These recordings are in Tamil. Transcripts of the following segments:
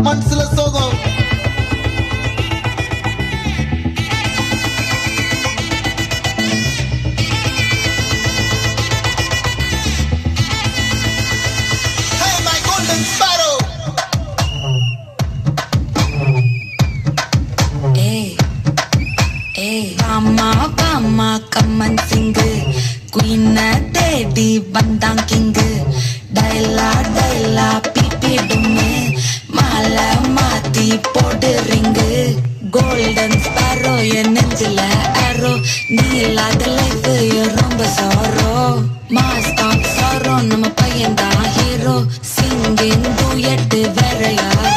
மனசுல சோகம். Hey my golden sparrow. Vama vama come and sing. Queen தேடி வந்தான் கிங். டைலா டைலா பிபி டும்மு மாலை மாத்தி போடு ரிங்கு. கோல்டன் ஸ்பாரோ என் நெஞ்சில ஆரோ. நீ இல்லாத லைஃப் ரொம்ப சாரோ. மாஸ்டாப் சாரோ நம்ம பையன்தான் ஹீரோ. சிங்கிங் டூயட் வேற யாரோ.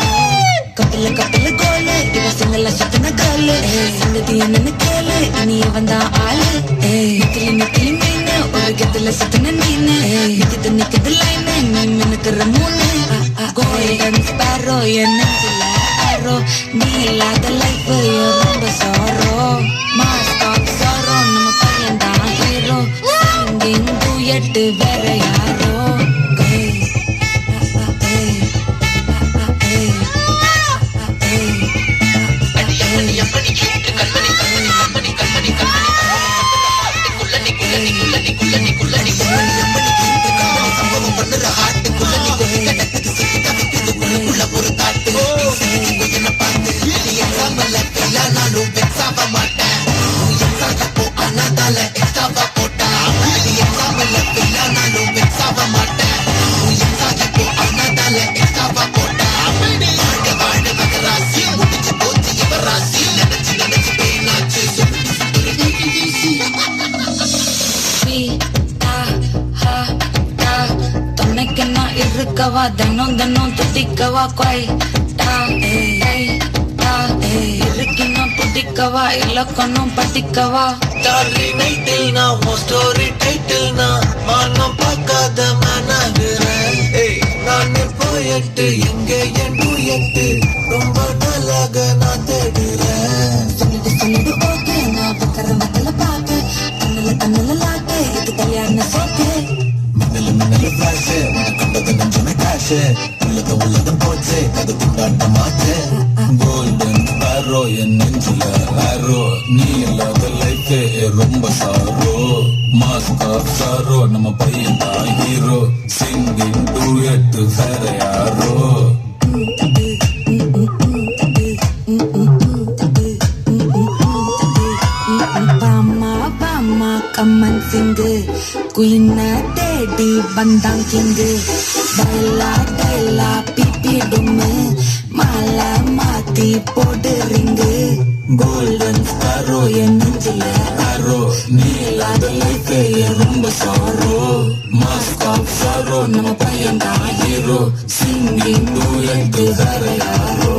கப்பில கப்பில கோலு இவ சிங்கல சுத்தின காலு. சங்கதி என்னன்னு கேளு இனி வந்தா ஆளு. நிக்கலி நிக்கலி மீனு ஒரு கெத்துல சுத்தின நீனு. நிக்குது நிக்குது லைனு நீ மினுக்குற மூணு. கோல்டன் ஸ்பாரோ என் நெஞ்சில ஆரோ. நீ இல்லாத லைஃப் ரொம்ப சாரோ. மாஸ்டாப் சாரோ நம்ம பையன்தான் ஹீரோ. சிங்கிங் டூயட் வேற யாரோ. இருக்கவா தினம் தினம் துடிக்கவா கொய் இருக்கணும் பிடிக்கவா இலக்கணும் படிக்கவா. ஸ்டாரி நைட்டில் நான் உன் ஸ்டோரி டைட்டில் நான் மானம் பார்க்காத மனாகிறேன். நான் போயட்டு எங்க என் டூயட்டு ரொம்ப நல்லாக நான் தேடுறேன். சொல்லிட்டு சொல்லிட்டு ஓகே நான் பக்கற மக்கள பாக்க. கண்ணுல கண்ணுல லாக்கு இது கல்யாண சோக்கு. மின்னல மின்னல ஃபிளாஷ் கண்டது நெஞ்சமே காஷ். உள்ளத உள்ளத போச்சு அது கொண்டாட்ட மாச்சு. கோல்டன் ஸ்பாரோ என் நெஞ்சில ஆரோ. நீ இல்லாத லைஃப் ரொம்ப சாரோ. மாஸ்கா சாரோ நம்ம பையன் தான் ஹீரோ. சிங்கிங் டூயட் வேற யாரோ. கம்மன் சிங்கு குயின தேடி வந்தான் கிங்கு. டைலா டைலா பிபி டும்மு மாலை மாத்தி போடு ரிங்கு. கோல்டன் ஸ்பாரோ என் நெஞ்சில ஆரோ. நீ இல்லாத லைஃப் ரொம்ப சாரோ. மாஸ்காப் சாரோ நம்ம பையன் தான் ஹீரோ. சிங்கிங் டூயட் வேற யாரோ.